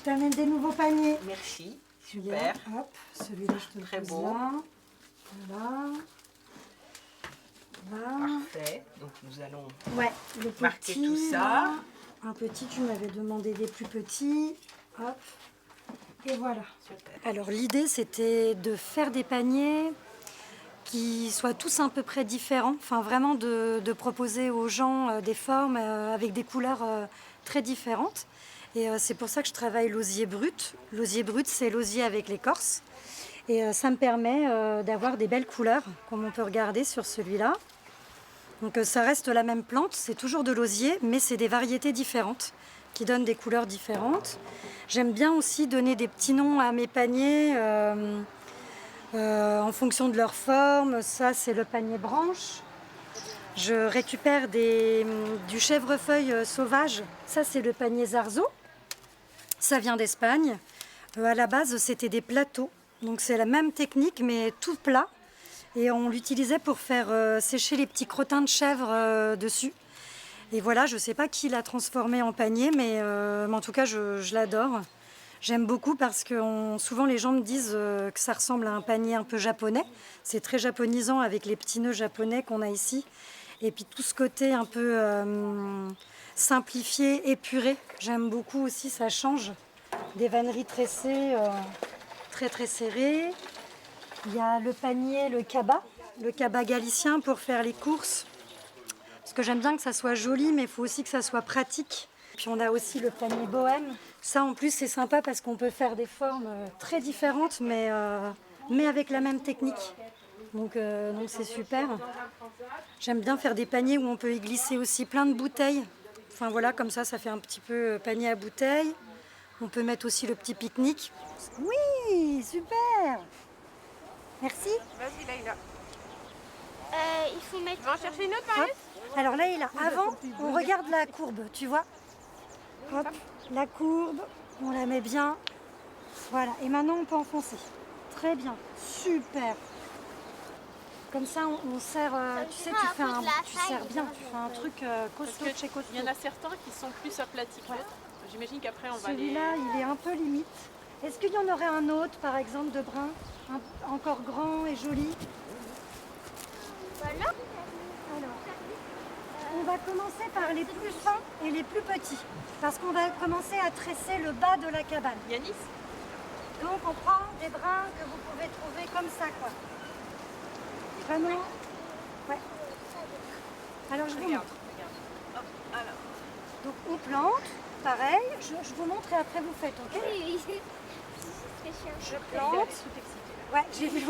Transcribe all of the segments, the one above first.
Je t'amène des nouveaux paniers. Merci, super. Hop, celui-là je te le Très pose beau. là. Voilà. Voilà. Parfait. Donc nous allons Le marquer petit, tout ça. là. Un petit, tu m'avais demandé des plus petits. Hop. Et voilà. Super. Alors l'idée c'était de faire des paniers qui soient tous à peu près différents. Enfin vraiment de proposer aux gens des formes avec des couleurs très différentes. Et c'est pour ça que je travaille l'osier brut. L'osier brut, c'est l'osier avec l'écorce. Et ça me permet d'avoir des belles couleurs, comme on peut regarder sur celui-là. Donc ça reste la même plante, c'est toujours de l'osier, mais c'est des variétés différentes qui donnent des couleurs différentes. J'aime bien aussi donner des petits noms à mes paniers en fonction de leur forme. Ça, c'est le panier branche. Je récupère du chèvrefeuille sauvage. Ça, c'est le panier zarzo. Ça vient d'Espagne. À la base, c'était des plateaux. Donc c'est la même technique, mais tout plat. Et on l'utilisait pour faire sécher les petits crottins de chèvre dessus. Et voilà, je ne sais pas qui l'a transformé en panier, mais en tout cas, je l'adore. J'aime beaucoup parce que souvent les gens me disent que ça ressemble à un panier un peu japonais. C'est très japonisant avec les petits nœuds japonais qu'on a ici. Et puis tout ce côté un peu simplifié, épuré. J'aime beaucoup aussi, ça change. Des vanneries tressées, très très serrées. Il y a le panier, le cabas galicien pour faire les courses. Parce que j'aime bien que ça soit joli, mais il faut aussi que ça soit pratique. Puis on a aussi le panier bohème. Ça en plus c'est sympa parce qu'on peut faire des formes très différentes, mais avec la même technique. Donc c'est super. J'aime bien faire des paniers où on peut y glisser aussi plein de bouteilles. Enfin voilà, comme ça fait un petit peu panier à bouteilles. On peut mettre aussi le petit pique-nique. Oui, super. Merci. Vas-y Laïla. Il faut mettre... Tu vas en chercher une autre Marius? Alors là, avant, on regarde la courbe, tu vois. Hop, la courbe, on la met bien. Voilà, et maintenant on peut enfoncer. Très bien, super. Comme ça, on sert, tu sais, tu sers bien, tu fais un truc costaud chez costaud. Il y en a certains qui sont plus aplatis que d'autres. J'imagine qu'après on va les... Celui-là, il est un peu limite. Est-ce qu'il y en aurait un autre, par exemple, de brun, encore grand et joli? Voilà. Alors, on va commencer par les plus fins et les plus petits. Parce qu'on va commencer à tresser le bas de la cabane. Yanis, Donc on prend des brins que vous pouvez trouver comme ça, quoi. Vraiment. Ouais. Alors je vous regarde, montre. regarde. Hop, alors. Donc on plante, pareil. Je vous montre et après vous faites, ok? Oui, oui. Je plante. Ouais, j'ai vu.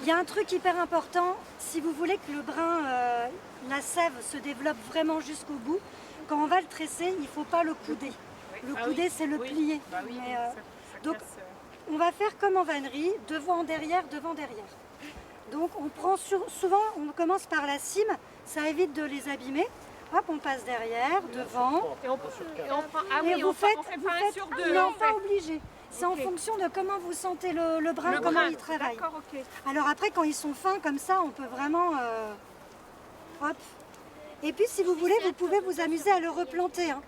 Il y a un truc hyper important, si vous voulez que le brin, la sève se développe vraiment jusqu'au bout, quand on va le tresser, il ne faut pas le couder. Le Ah couder, oui, c'est le oui. plier. Bah oui, Mais, ça donc, casse, on va faire comme en vannerie, devant, derrière, devant, derrière. Donc on prend souvent, on commence par la cime, ça évite de les abîmer. Hop, on passe derrière, devant. Et on prend. Ah Et oui, vous on fait vous pas un faites- sur deux. Non, on pas fait. obligé. C'est en Ok. fonction de comment vous sentez le brin, comment brin. il travaille. D'accord, ok. Alors après, quand ils sont fins comme ça, on peut vraiment... hop. Et puis, si vous voulez, vous pouvez vous amuser à le replanter, hein.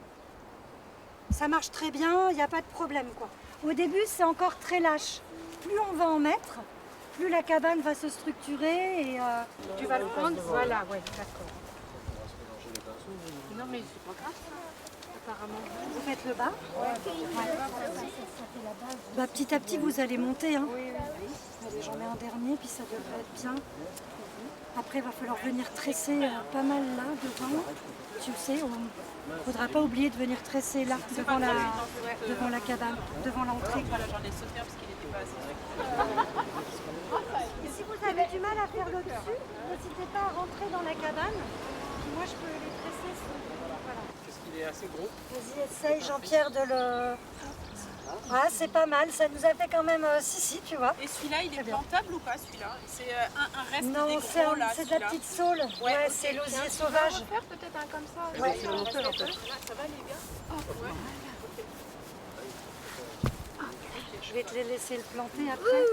Ça marche très bien, il n'y a pas de problème, quoi. Au début, c'est encore très lâche. Plus on va en mettre, plus la cabane va se structurer et... Tu vas le prendre, voilà, ouais, d'accord. Non mais c'est pas grave ça, apparemment. Vous faites le bas. Bah, petit à petit, vous allez monter, hein. Allez, j'en mets un dernier, puis ça devrait être bien. Après, il va falloir venir tresser pas mal là, devant. Tu le sais, il ne faudra pas oublier de venir tresser là, devant la cabane, devant l'entrée. Voilà, j'en ai sauté un parce qu'il n'était pas assez sûr. Et si vous avez du mal à faire le dessus, n'hésitez pas à rentrer dans la cabane. Puis moi, je peux les tresser. Voilà. Est-ce qu'il est assez gros? Vas-y, essaye, Jean-Pierre, de le... Ah, c'est pas mal, ça nous a fait quand même... si, tu vois. Et celui-là, il est plantable ou pas celui-là? C'est un reste Non, des c'est gros là, de la celui-là. petite saule. Ouais, ok. c'est l'osier sauvage. Faire peut-être un comme ça. Ouais. Ça va les gars? Je vais te les laisser le planter après.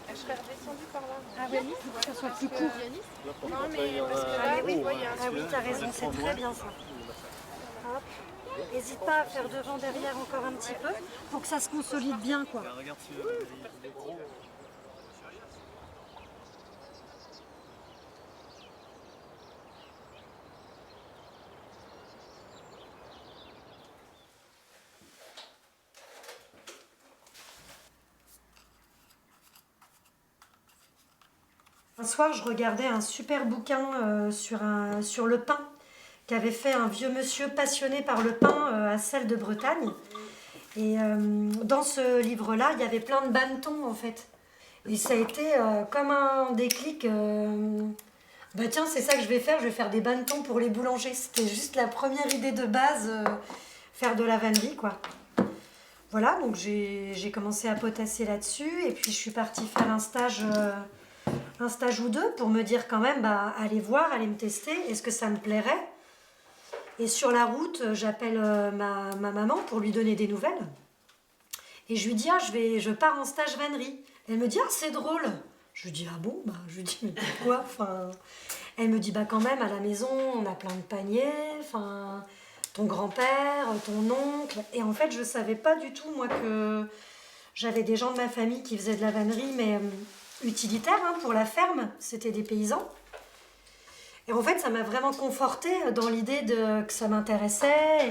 Je serais redescendue par là. Ah oui, pour que ça soit plus court. Non mais parce que là, oui, tu vois, il y a un Ah oui, t'as raison, c'est très bien ça. Hop. N'hésite pas à faire devant, derrière encore un petit peu pour que ça se consolide bien, quoi. Regarde si il est gros. Un soir, je regardais un super bouquin sur le pain qu'avait fait un vieux monsieur passionné par le pain à Celle de Bretagne. Et dans ce livre-là, il y avait plein de bannetons en fait. Et ça a été comme un déclic. Bah tiens, c'est ça que je vais faire des bannetons pour les boulangers. C'était juste la première idée de base, faire de la vannerie quoi. Voilà, donc j'ai commencé à potasser là-dessus et puis je suis partie faire un stage ou deux pour me dire quand même, bah, aller voir, aller me tester, est-ce que ça me plairait? Et sur la route, j'appelle ma maman pour lui donner des nouvelles. Et je lui dis, ah, je pars en stage vannerie. Elle me dit, ah, c'est drôle. Je lui dis, ah bon? Bah, je lui dis, mais pourquoi? Enfin, elle me dit, bah quand même, à la maison, on a plein de paniers, enfin, ton grand-père, ton oncle. Et en fait, je ne savais pas du tout, moi, que j'avais des gens de ma famille qui faisaient de la vannerie, mais utilitaire, hein, pour la ferme, c'était des paysans. Et en fait, ça m'a vraiment confortée dans l'idée que ça m'intéressait.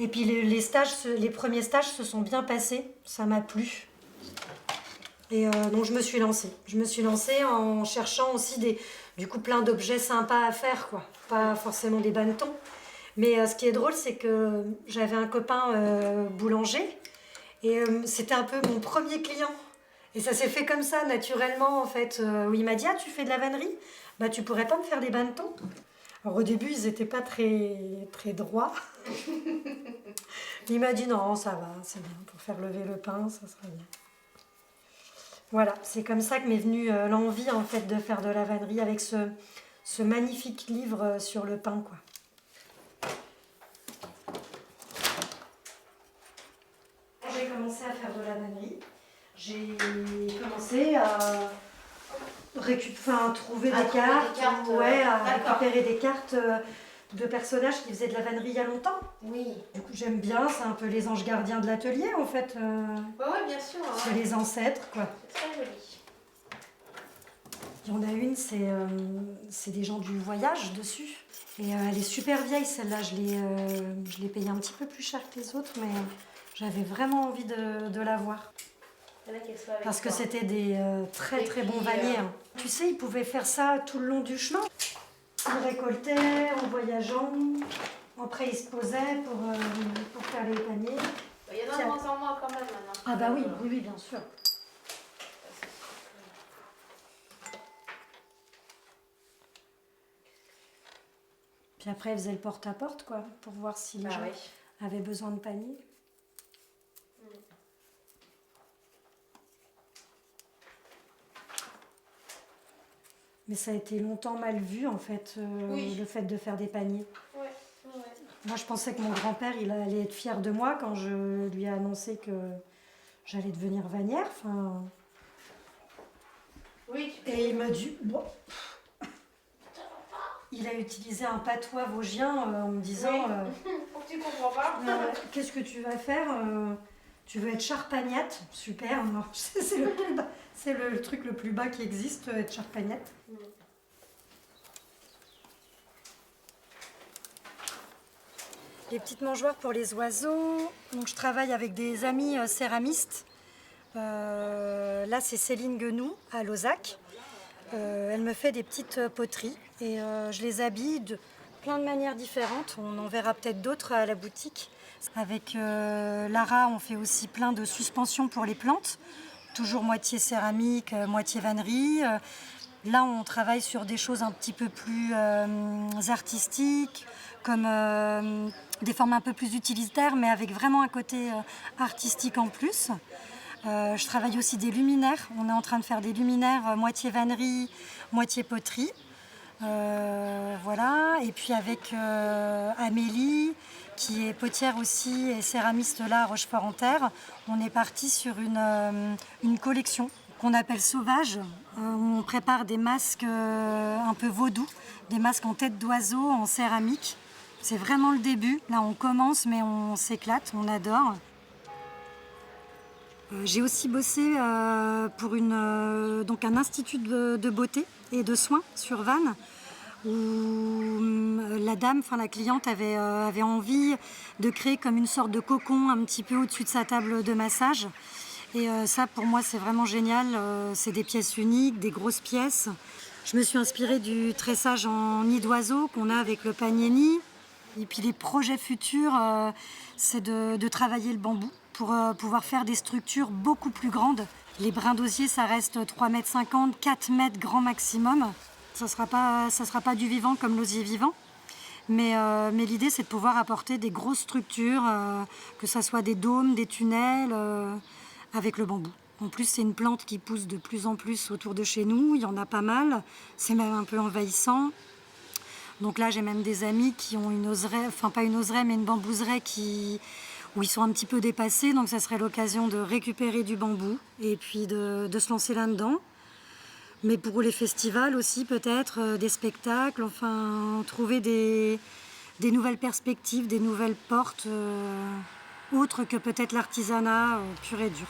Et puis les premiers stages se sont bien passés, ça m'a plu. Et donc je me suis lancée. Je me suis lancée en cherchant aussi du coup plein d'objets sympas à faire, quoi. Pas forcément des bannetons. Mais ce qui est drôle, c'est que j'avais un copain boulanger et c'était un peu mon premier client. Et ça s'est fait comme ça, naturellement, en fait. Où il m'a dit, ah, tu fais de la vannerie? Bah, tu pourrais pas me faire des bannetons? Alors, au début, ils n'étaient pas très, très droits. Il m'a dit, non, ça va, c'est bien. Pour faire lever le pain, ça sera bien. Voilà, c'est comme ça que m'est venue l'envie, en fait, de faire de la vannerie avec ce magnifique livre sur le pain, quoi. J'ai commencé à faire de la vannerie. J'ai commencé à trouver des cartes, à récupérer des cartes de personnages qui faisaient de la vannerie il y a longtemps. Oui. Du coup, j'aime bien, c'est un peu les anges gardiens de l'atelier en fait. Ouais, bien sûr. C'est les ancêtres quoi. C'est très joli. Il y en a une, c'est des gens du voyage dessus. Et elle est super vieille, celle-là. Je l'ai payée un petit peu plus cher que les autres, mais j'avais vraiment envie de la voir. Parce que c'était des très très bons vanniers. Hein. Tu sais, ils pouvaient faire ça tout le long du chemin. Ils récoltaient en voyageant. Après, ils se posaient pour faire les paniers. Il y en a de moins en moins quand même maintenant. Ah bah oui, oui, bien sûr. Puis après, elle faisait le porte-à-porte, quoi, pour voir si les gens avaient besoin de paniers. Mais ça a été longtemps mal vu, en fait, le fait de faire des paniers. Ouais. Moi, je pensais que mon grand-père, il allait être fier de moi quand je lui ai annoncé que j'allais devenir vannière. Enfin... Oui, Et il m'a dit... Bon. Il a utilisé un patois vosgien en me disant... tu comprends pas. Qu'est-ce que tu vas faire Tu veux être charpagnate? Super, non, c'est le truc le plus bas qui existe, être charpagnate. Les petites mangeoires pour les oiseaux. Donc, je travaille avec des amis céramistes. Là, c'est Céline Guenoux à Lauzac. Elle me fait des petites poteries et je les habille de plein de manières différentes. On en verra peut-être d'autres à la boutique. Avec Lara, on fait aussi plein de suspensions pour les plantes. Toujours moitié céramique, moitié vannerie. Là, on travaille sur des choses un petit peu plus artistiques, comme des formes un peu plus utilitaires, mais avec vraiment un côté artistique en plus. Je travaille aussi des luminaires. On est en train de faire des luminaires moitié vannerie, moitié poterie. Voilà. Et puis avec Amélie, qui est potière aussi et céramiste là à Rochefort-en-Terre, on est parti sur une collection qu'on appelle Sauvage, où on prépare des masques un peu vaudous, des masques en tête d'oiseau, en céramique. C'est vraiment le début. Là, on commence, mais on s'éclate, on adore. J'ai aussi bossé pour donc un institut de beauté et de soins sur Vannes, où la dame, la cliente avait envie de créer comme une sorte de cocon un petit peu au-dessus de sa table de massage. Et ça, pour moi, c'est vraiment génial. C'est des pièces uniques, des grosses pièces. Je me suis inspirée du tressage en nid d'oiseau qu'on a avec le panier nid. Et puis les projets futurs, c'est de travailler le bambou pour pouvoir faire des structures beaucoup plus grandes. Les brins d'osier, ça reste 3,50 m, 4 mètres grand maximum. Ça sera pas du vivant comme l'osier vivant. Mais l'idée, c'est de pouvoir apporter des grosses structures, que ce soit des dômes, des tunnels, avec le bambou. En plus, c'est une plante qui pousse de plus en plus autour de chez nous. Il y en a pas mal. C'est même un peu envahissant. Donc là, j'ai même des amis qui ont une oseraie, enfin pas une oseraie, mais une bambouseraie où ils sont un petit peu dépassés. Donc ça serait l'occasion de récupérer du bambou et puis de se lancer là-dedans. Mais pour les festivals aussi, peut-être, des spectacles, enfin, trouver des nouvelles perspectives, des nouvelles portes, autres que peut-être l'artisanat pur et dur.